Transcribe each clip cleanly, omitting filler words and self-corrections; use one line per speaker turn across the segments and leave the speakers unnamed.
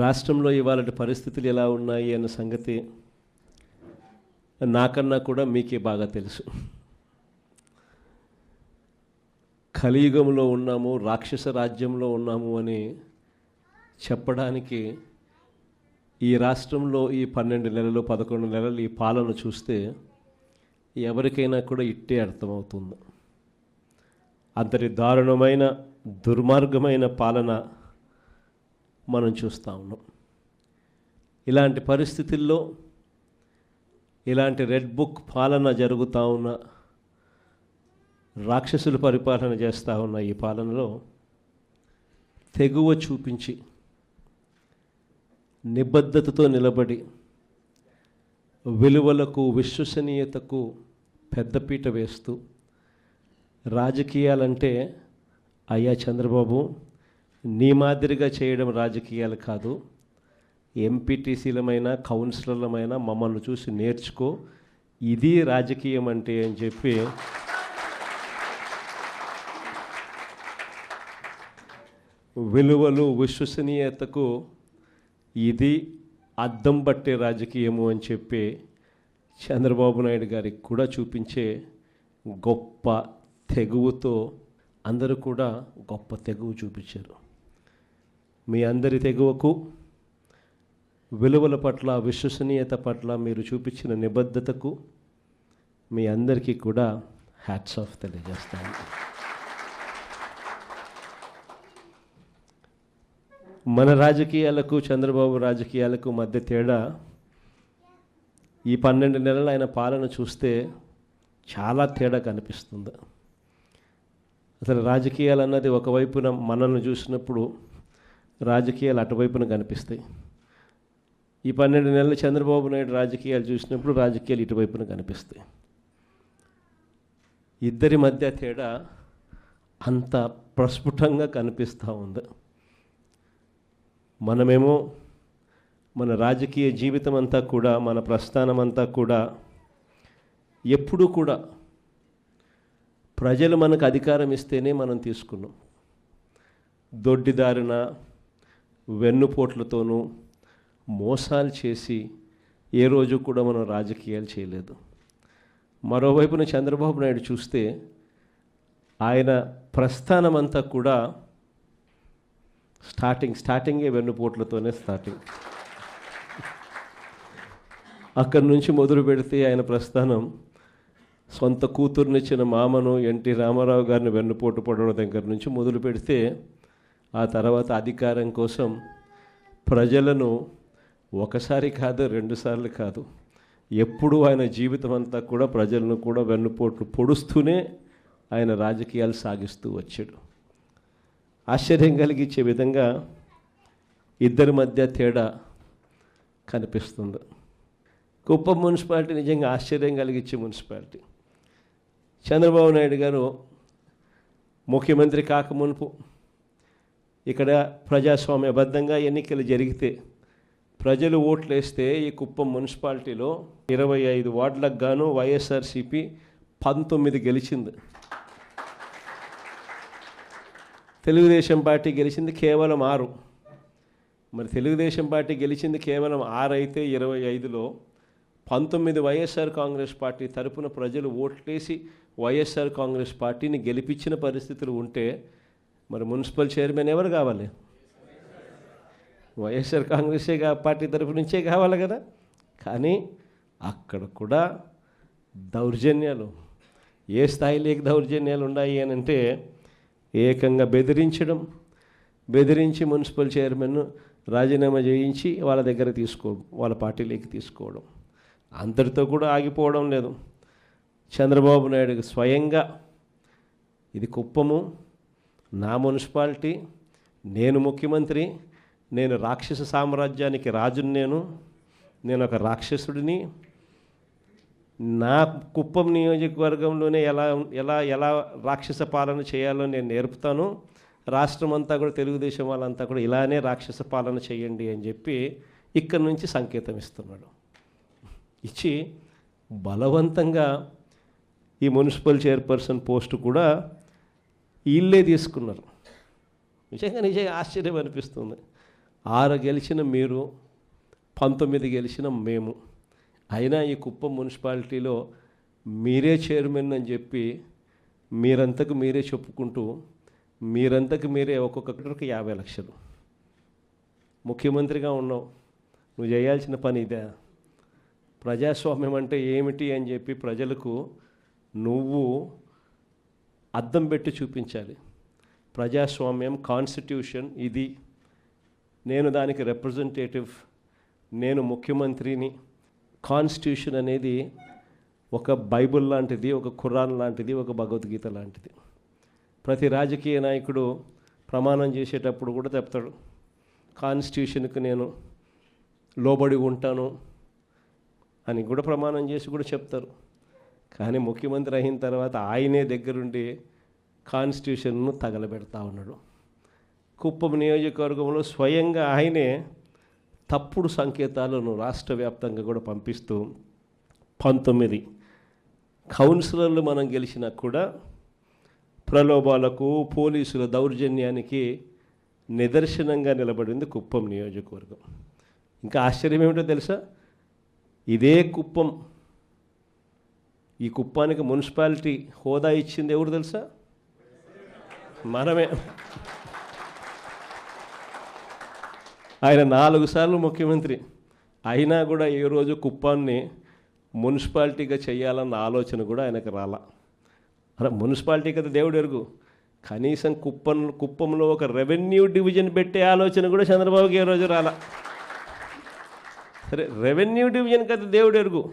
రాష్ట్రంలో ఇవాళ పరిస్థితులు ఎలా ఉన్నాయి అన్న సంగతి నాకన్నా కూడా మీకే బాగా తెలుసు. కలియుగంలో ఉన్నాము, రాక్షస రాజ్యంలో ఉన్నాము అని చెప్పడానికి ఈ రాష్ట్రంలో ఈ 12 నెలలు 11 నెలలు ఈ పాలన చూస్తే ఎవరికైనా కూడా ఇట్టే అర్థమవుతుంది. అంతటి దారుణమైన దుర్మార్గమైన పాలన మనం చూస్తూ ఉన్నాం. ఇలాంటి పరిస్థితుల్లో ఇలాంటి రెడ్ బుక్ పాలన జరుగుతూ ఉన్న, రాక్షసులు పరిపాలన చేస్తూ ఉన్న ఈ పాలనలో తెగువ చూపించి నిబద్ధతతో నిలబడి విలువలకు విశ్వసనీయతకు పెద్దపీట వేస్తూ రాజకీయాలంటే అయ్యా చంద్రబాబు నీ మాదిరిగా చేయడం రాజకీయాలు కాదు, ఎంపీటీసీలమైన కౌన్సిలర్లమైన మమ్మల్ని చూసి నేర్చుకో, ఇది రాజకీయం అంటే అని చెప్పి విలువలు విశ్వసనీయతకు ఇది అద్దం పట్టే రాజకీయము అని చెప్పి చంద్రబాబు నాయుడు గారికి కూడా చూపించే గొప్ప తెగువతో అందరూ కూడా గొప్ప తెగువ చూపించారు. మీ అందరి తెగువకు, విలువల పట్ల, విశ్వసనీయత పట్ల మీరు చూపించిన నిబద్ధతకు మీ అందరికీ కూడా హ్యాట్స్ ఆఫ్ తెలియజేస్తాను. మన రాజకీయాలకు చంద్రబాబు రాజకీయాలకు మధ్య తేడా ఈ 12 నెలలు ఆయన పాలన చూస్తే చాలా తేడా కనిపిస్తుంది. అసలు రాజకీయాలు అన్నది ఒకవైపున మనల్ని చూసినప్పుడు రాజకీయాలు అటువైపున కనిపిస్తాయి. ఈ 12 నెలలు చంద్రబాబు నాయుడు రాజకీయాలు చూసినప్పుడు రాజకీయాలు ఇటువైపున కనిపిస్తాయి. ఇద్దరి మధ్య తేడా అంత ప్రస్ఫుటంగా కనిపిస్తూ ఉంది. మనమేమో మన రాజకీయ జీవితం అంతా కూడా, మన ప్రస్థానం అంతా కూడా ఎప్పుడూ కూడా ప్రజలు మనకు అధికారం ఇస్తేనే మనం తీసుకున్నాం. దొడ్డిదారిన వెన్నుపోట్లతోనూ మోసాలు చేసి ఏ రోజు కూడా మనం రాజకీయాలు చేయలేదు. మరోవైపున చంద్రబాబు నాయుడు చూస్తే ఆయన ప్రస్థానం అంతా కూడా స్టార్టింగే వెన్నుపోట్లతోనే స్టార్టింగ్. అక్కడి నుంచి మొదలు పెడితే ఆయన ప్రస్థానం సొంత కూతుర్నిచ్చిన మామను ఎన్టీ రామారావు గారిని వెన్నుపోటు పడడం దగ్గర నుంచి మొదలు పెడితే, ఆ తర్వాత అధికారం కోసం ప్రజలను ఒకసారి కాదు, 2 సార్లు కాదు, ఎప్పుడూ ఆయన జీవితం అంతా కూడా ప్రజలను కూడా వెన్నుపోట్లు పొడుస్తూనే ఆయన రాజకీయాలు సాగిస్తూ వచ్చాడు. ఆశ్చర్యం కలిగించే విధంగా ఇద్దరి మధ్య తేడా కనిపిస్తుంది. కుప్పం మున్సిపాలిటీ నిజంగా ఆశ్చర్యం కలిగించే మున్సిపాలిటీ. చంద్రబాబు నాయుడు గారు ముఖ్యమంత్రి కాకమునుపు ఇక్కడ ప్రజాస్వామ్యబద్ధంగా ఎన్నికలు జరిగితే ప్రజలు ఓట్లు వేస్తే ఈ కుప్పం మున్సిపాలిటీలో 25 వార్డులకు గాను వైఎస్ఆర్సీపీ 19 గెలిచింది. తెలుగుదేశం పార్టీ గెలిచింది కేవలం 6. మరి తెలుగుదేశం పార్టీ గెలిచింది కేవలం 6 అయితే 25లో 19 వైఎస్ఆర్ కాంగ్రెస్ పార్టీ తరపున ప్రజలు ఓట్లేసి వైఎస్ఆర్ కాంగ్రెస్ పార్టీని గెలిపించిన పరిస్థితులు ఉంటే మరి మున్సిపల్ చైర్మన్ ఎవరు కావాలి? వైఎస్ఆర్ కాంగ్రెసే పార్టీ తరపు నుంచే కావాలి కదా. కానీ అక్కడ కూడా దౌర్జన్యాలు, ఏ స్థాయిలోకి దౌర్జన్యాలు ఉన్నాయి అని అంటే ఏకంగా బెదిరించి మున్సిపల్ చైర్మన్ రాజీనామా చేయించి వాళ్ళ దగ్గర వాళ్ళ పార్టీలోకి తీసుకోవడం, అంతటితో కూడా ఆగిపోవడం లేదు. చంద్రబాబు నాయుడు స్వయంగా ఇది కుప్పము, నా మున్సిపాలిటీ, నేను ముఖ్యమంత్రి, నేను రాక్షస సామ్రాజ్యానికి రాజుని, నేను ఒక రాక్షసుడిని, నా కుప్పం నియోజకవర్గంలోనే ఎలా రాక్షస పాలన చేయాలో నేను నేర్పుతాను, రాష్ట్రం అంతా కూడా తెలుగుదేశం వాళ్ళంతా కూడా ఇలానే రాక్షస పాలన చేయండి అని చెప్పి ఇక్కడి నుంచి సంకేతం ఇస్తున్నాడు. ఇచ్చి బలవంతంగా ఈ మున్సిపల్ చైర్పర్సన్ పోస్టు కూడా వీళ్ళే తీసుకున్నారు. నిజంగా ఆశ్చర్యం అనిపిస్తుంది. 6 గెలిచిన మీరు, 19 గెలిచిన మేము. అయినా ఈ కుప్పం మున్సిపాలిటీలో మీరే చైర్మన్ అని చెప్పి మీరంతకు మీరే చెప్పుకుంటూ మీరంతకు మీరే ఒక్కొక్కరికి 50 లక్షలు. ముఖ్యమంత్రిగా ఉన్నావు, నువ్వు చేయాల్సిన పని ఇదే. ప్రజాస్వామ్యం అంటే ఏమిటి అని చెప్పి ప్రజలకు నువ్వు అద్దం పెట్టి చూపించాలి. ప్రజాస్వామ్యం, కాన్స్టిట్యూషన్ ఇది, నేను దానికి రిప్రజెంటేటివ్, నేను ముఖ్యమంత్రిని. కాన్స్టిట్యూషన్ అనేది ఒక బైబిల్ లాంటిది, ఒక ఖురాన్ లాంటిది, ఒక భగవద్గీత లాంటిది. ప్రతి రాజకీయ నాయకుడు ప్రమాణం చేసేటప్పుడు కూడా చెప్తాడు, కాన్స్టిట్యూషన్కి నేను లోబడి ఉంటాను అని కూడా ప్రమాణం చేసి కూడా చెప్తారు. కానీ ముఖ్యమంత్రి అయిన తర్వాత ఆయనే దగ్గరుండి కాన్స్టిట్యూషన్ను తగలబెడతా ఉన్నాడు. కుప్పం నియోజకవర్గంలో స్వయంగా ఆయనే తప్పుడు సంకేతాలను రాష్ట్ర వ్యాప్తంగా కూడా పంపిస్తూ 19 కౌన్సిలర్లు మనం గెలిచినా కూడా ప్రలోభాలకు, పోలీసుల దౌర్జన్యానికి నిదర్శనంగా నిలబడింది కుప్పం నియోజకవర్గం. ఇంకా ఆశ్చర్యం ఏమిటో తెలుసా, ఇదే కుప్పం, ఈ కుప్పానికి మున్సిపాలిటీ హోదా ఇచ్చింది ఎవరు తెలుసా? మనమే. ఆయన 4 సార్లు ముఖ్యమంత్రి అయినా కూడా ఏ రోజు కుప్పాన్ని మున్సిపాలిటీగా చేయాలన్న ఆలోచన కూడా ఆయనకు రాలా. అరే మున్సిపాలిటీ కదా దేవుడు ఎరుగు, కనీసం కుప్పంలో ఒక రెవెన్యూ డివిజన్ పెట్టే ఆలోచన కూడా చంద్రబాబుకి ఏ రోజు రాలా. సరే రెవెన్యూ డివిజన్ కదా దేవుడు ఎరుగు,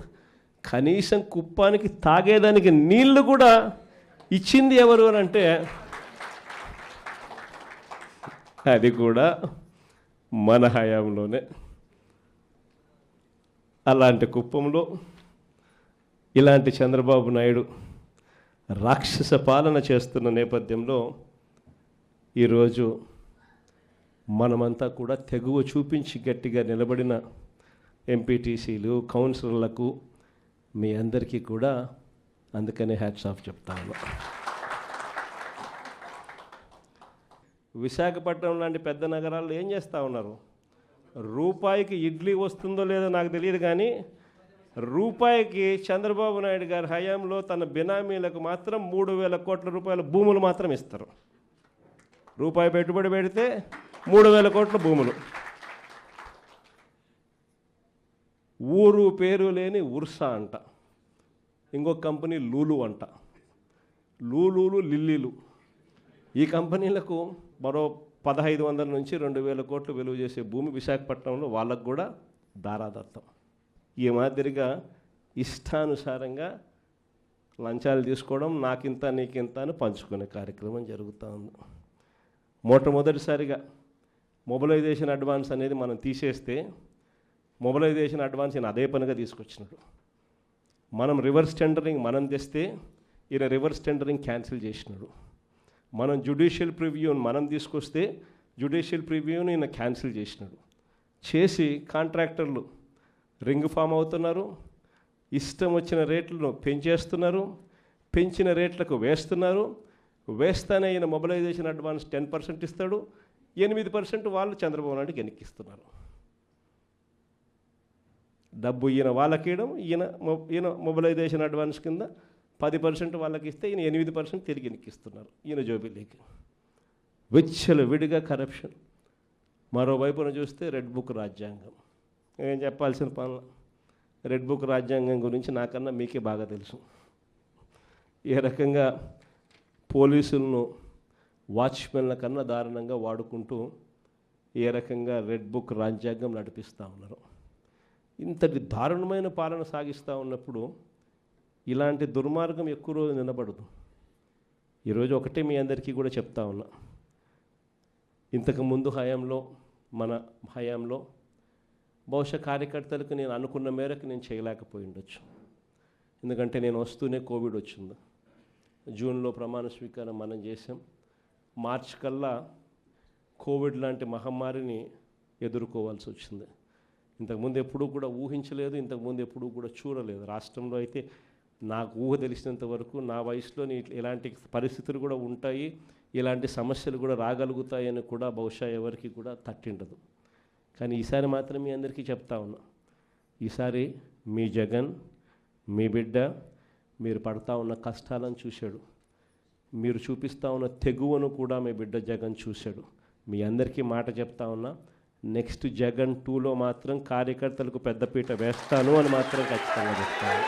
కనీసం కుప్పానికి తాగేదానికి నీళ్లు కూడా ఇచ్చింది ఎవరు అని అంటే అది కూడా మన హయాంలోనే. అలాంటి కుప్పంలో ఇలాంటి చంద్రబాబు నాయుడు రాక్షస పాలన చేస్తున్న నేపథ్యంలో ఈరోజు మనమంతా కూడా తెగువ చూపించి గట్టిగా నిలబడిన ఎంపీటీసీలు, కౌన్సిలర్లకు మీ అందరికీ కూడా అందుకనే హ్యాట్స్ ఆఫ్ చెప్తాను. విశాఖపట్నం లాంటి పెద్ద నగరాల్లో ఏం చేస్తూ ఉన్నారు? రూపాయికి ఇడ్లీ వస్తుందో లేదో నాకు తెలియదు, కానీ రూపాయికి చంద్రబాబు నాయుడు గారి హయాంలో తన బినామీలకు మాత్రం 3,000 కోట్ల రూపాయల భూములు మాత్రం ఇస్తారు. రూపాయి పెట్టుబడి పెడితే 3,000 కోట్ల భూములు. ఊరు పేరు లేని ఉర్సా అంట, ఇంకొక కంపెనీ లూలు అంట, లూలులు లిల్లీలు. ఈ కంపెనీలకు మరో 1,500 నుంచి 2,000 కోట్లు విలువ చేసే భూమి విశాఖపట్నంలో వాళ్ళకు కూడా దారాదత్తం. ఈ మాదిరిగా ఇష్టానుసారంగా లంచాలు తీసుకోవడం, నాకింత నీకింత అని పంచుకునే కార్యక్రమం జరుగుతూ ఉంది. మొట్టమొదటిసారిగా మొబిలైజేషన్ అడ్వాన్స్ అనేది మనం తీసేస్తే మొబిలైజేషన్ అడ్వాన్స్ ఈయన అదే పనిగా తీసుకొచ్చినాడు. మనం రివర్స్ టెండరింగ్ మనం తెస్తే ఈయన రివర్స్ టెండరింగ్ క్యాన్సిల్ చేసినాడు. మనం జ్యుడిషియల్ ప్రివ్యూని మనం తీసుకొస్తే జ్యుడిషియల్ ప్రివ్యూని ఈయన క్యాన్సిల్ చేసినాడు. చేసి కాంట్రాక్టర్లు రింగ్ ఫామ్ అవుతున్నారు, ఇష్టం వచ్చిన రేట్లను పెంచేస్తున్నారు, పెంచిన రేట్లకు వేస్తున్నారు. వేస్తానే ఈయన మొబిలైజేషన్ అడ్వాన్స్ 10% ఇస్తాడు, 8% వాళ్ళు చంద్రబాబు నాయుడుకి ఎన్నికిస్తున్నారు. డబ్బు ఈయన వాళ్ళకి ఇవ్వడం, ఈయన మొబిలైజేషన్ అడ్వాన్స్ కింద 10% వాళ్ళకి ఇస్తే ఈయన 8% తిరిగి ఎన్నికిస్తున్నారు ఈయన జోబిలీకి. విచ్చలవిడిగా కరప్షన్. మరోవైపున చూస్తే రెడ్ బుక్ రాజ్యాంగం. ఏం చెప్పాల్సిన పనులు. రెడ్ బుక్ రాజ్యాంగం గురించి నాకన్నా మీకే బాగా తెలుసు. ఏ రకంగా పోలీసులను వాచ్మెన్ల కన్నా దారుణంగా వాడుకుంటూ ఏ రకంగా రెడ్ బుక్ రాజ్యాంగం నడిపిస్తూ ఉన్నారు. ఇంతటి దారుణమైన పాలన సాగిస్తూ ఉన్నప్పుడు ఇలాంటి దుర్మార్గం ఎక్కువ రోజు నిలబడదు. ఈరోజు ఒకటే మీ అందరికీ కూడా చెప్తా ఉన్నా, ఇంతకుముందు హయాంలో మన హయాంలో బహుశా కార్యకర్తలకు నేను అనుకున్న మేరకు నేను చేయలేకపోయి ఉండొచ్చు. ఎందుకంటే నేను వస్తూనే కోవిడ్ వచ్చింది. జూన్లో ప్రమాణ స్వీకారం మనం చేసాం. మార్చి కల్లా కోవిడ్ లాంటి మహమ్మారిని ఎదుర్కోవాల్సి వచ్చింది. ఇంతకుముందు ఎప్పుడూ కూడా ఊహించలేదు, ఇంతకుముందు ఎప్పుడూ కూడా చూడలేదు. రాష్ట్రంలో అయితే నాకు ఊహ తెలిసినంత వరకు నా వయసులో ఇలాంటి పరిస్థితులు కూడా ఉంటాయి, ఇలాంటి సమస్యలు కూడా రాగలుగుతాయని కూడా బహుశా ఎవరికి కూడా తట్టిండదు. కానీ ఈసారి మాత్రం మీ అందరికీ చెప్తా ఉన్నా, ఈసారి మీ జగన్, మీ బిడ్డ మీరు పడతా ఉన్న కష్టాలను చూశాడు, మీరు చూపిస్తూ ఉన్న తెగువను కూడా మీ బిడ్డ జగన్ చూశాడు. మీ అందరికీ మాట చెప్తా ఉన్నా, నెక్స్ట్ జగన్ 2లో మాత్రం కార్యకర్తలకు పెద్దపీట వేస్తాను అని మాత్రం ఖచ్చితంగా చెప్తాను.